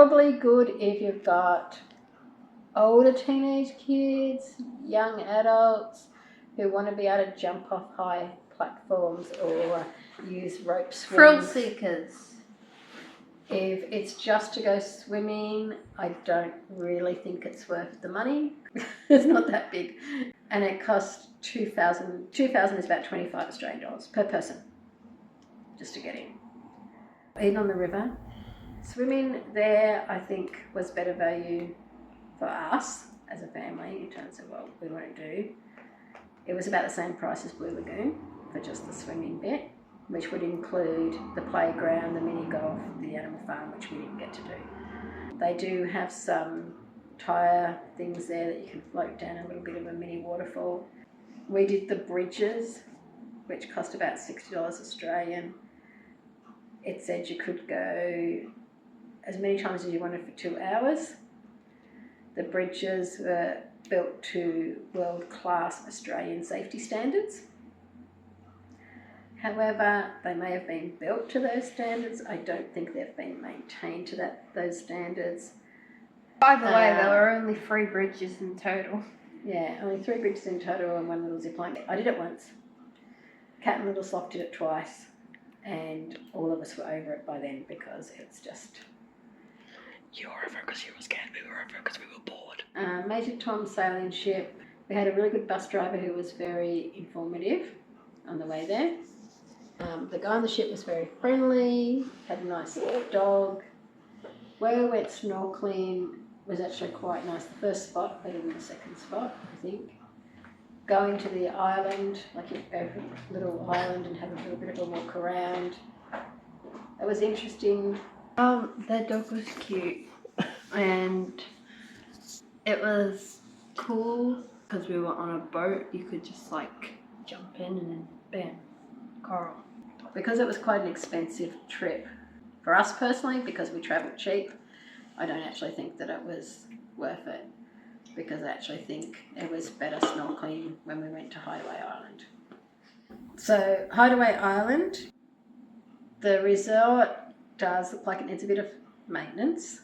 probably good if you've got older teenage kids, young adults who want to be able to jump off high platforms or use rope swings. Thrill seekers. If it's just to go swimming, I don't really think it's worth the money. It's not that big. And it costs $2,000. $2,000 is about 25 Australian dollars per person just to get in. Even on the river. Swimming there, I think, was better value for us as a family in terms of what we want to do. It was about the same price as Blue Lagoon for just the swimming bit, which would include the playground, the mini golf, the animal farm, which we didn't get to do. They do have some tyre things there that you can float down a little bit of a mini waterfall. We did the bridges, which cost about $60 Australian. It said you could go as many times as you wanted for 2 hours. The bridges were built to world-class Australian safety standards. However, they may have been built to those standards. I don't think they've been maintained to those standards. By the way, there were only 3 bridges in total. Yeah, only 3 bridges in total and 1 little zip line. I did it once. Cat Lil Sloth did it twice, and all of us were over it by then because it's just... You were over because you were scared, we were over because we were bored. Major Tom sailing ship. We had a really good bus driver who was very informative on the way there. The guy on the ship was very friendly, had a nice dog. Where we went snorkeling was actually quite nice. The first spot, better than the second spot, I think. Going to the island, like you go to a little island and have a little bit of a walk around. It was interesting. Their dog was cute and it was cool because we were on a boat. You could just like jump in and then bam, coral. Because it was quite an expensive trip for us personally, because we travelled cheap, I don't actually think that it was worth it, because I actually think it was better snorkeling when we went to Hideaway Island. So Hideaway Island, the resort does look like it needs a bit of maintenance.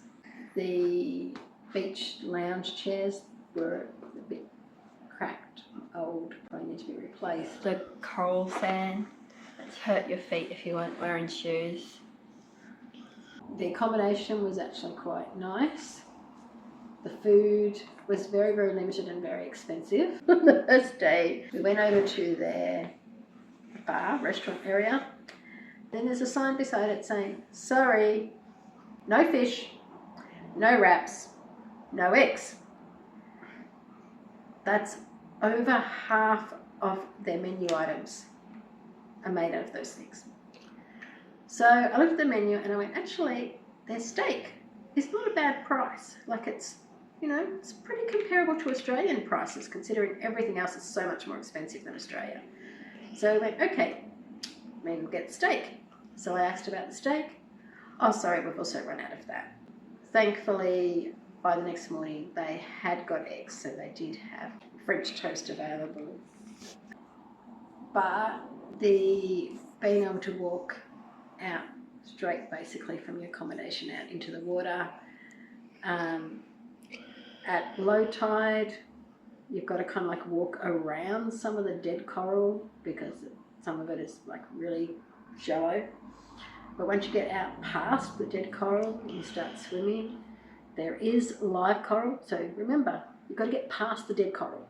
The beach lounge chairs were a bit cracked, old, probably need to be replaced. The coral fan, it's hurt your feet if you weren't wearing shoes. The accommodation was actually quite nice. The food was very, very limited and very expensive. The first day we went over to their bar, restaurant area. Then there's a sign beside it saying, sorry, no fish, no wraps, no eggs. That's over half of their menu items are made out of those things. So I looked at the menu and I went, actually, their steak is not a bad price. Like it's, you know, it's pretty comparable to Australian prices, considering everything else is so much more expensive than Australia. So I went, okay, maybe we'll get the steak. So I asked about the steak. Oh, sorry, we've also run out of that. Thankfully, by the next morning, they had got eggs, so they did have French toast available. But being able to walk out straight basically from your accommodation out into the water, at low tide, you've got to kind of like walk around some of the dead coral because some of it is like really shallow. But once you get out past the dead coral and you start swimming, there is live coral. So remember, you've got to get past the dead coral.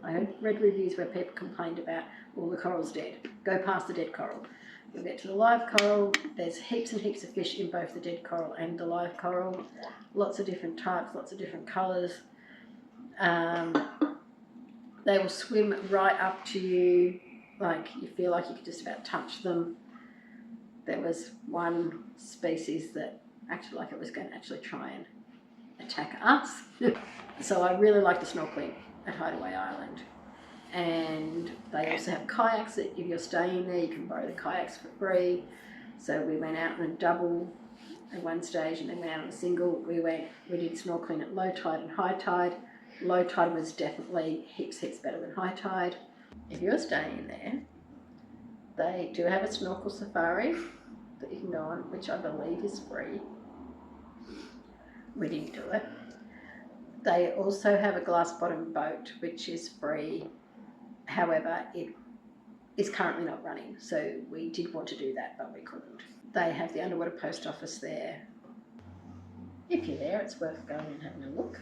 I read reviews where people complained about all the coral's dead. Go past the dead coral. You'll get to the live coral. There's heaps and heaps of fish in both the dead coral and the live coral. Lots of different types, lots of different colours. They will swim right up to you, like you feel like you could just about touch them. There was one species that acted like it was going to actually try and attack us. So I really like the snorkeling at Hideaway Island. And they also have kayaks that if you're staying there, you can borrow the kayaks for free. So we went out on a double at one stage and then went out on a single. We did snorkeling at low tide and high tide. Low tide was definitely heaps better than high tide. If you're staying there, they do have a snorkel safari that you can go on, which I believe is free. We didn't do it. They also have a glass bottom boat which is free. However, it is currently not running, so we did want to do that but we couldn't. They have the underwater post office there. If you're there, it's worth going and having a look.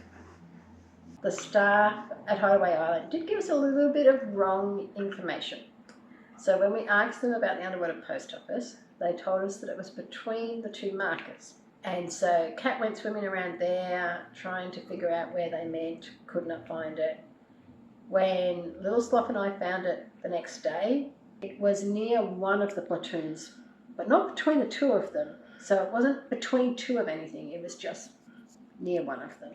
The staff at Hideaway Island did give us a little bit of wrong information. So when we asked them about the underwater post office, they told us that it was between the two markers. And so Cat went swimming around there, trying to figure out where they meant, could not find it. When Little Sloth and I found it the next day, it was near one of the platoons, but not between the two of them. So it wasn't between two of anything, it was just near one of them.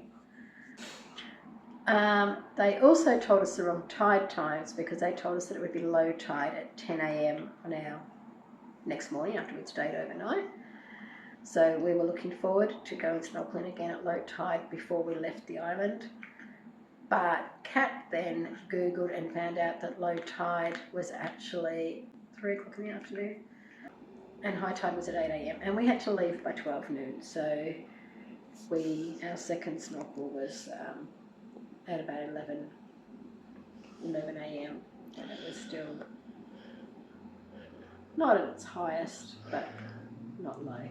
They also told us the wrong tide times because they told us that it would be low tide at 10 a.m. on our next morning after we'd stayed overnight. So we were looking forward to going snorkeling again at low tide before we left the island. But Kat then Googled and found out that low tide was actually 3 o'clock in the afternoon and high tide was at 8 a.m. and we had to leave by 12 noon. So our second snorkel was at about 11 a.m. and it was still not at its highest, but not low.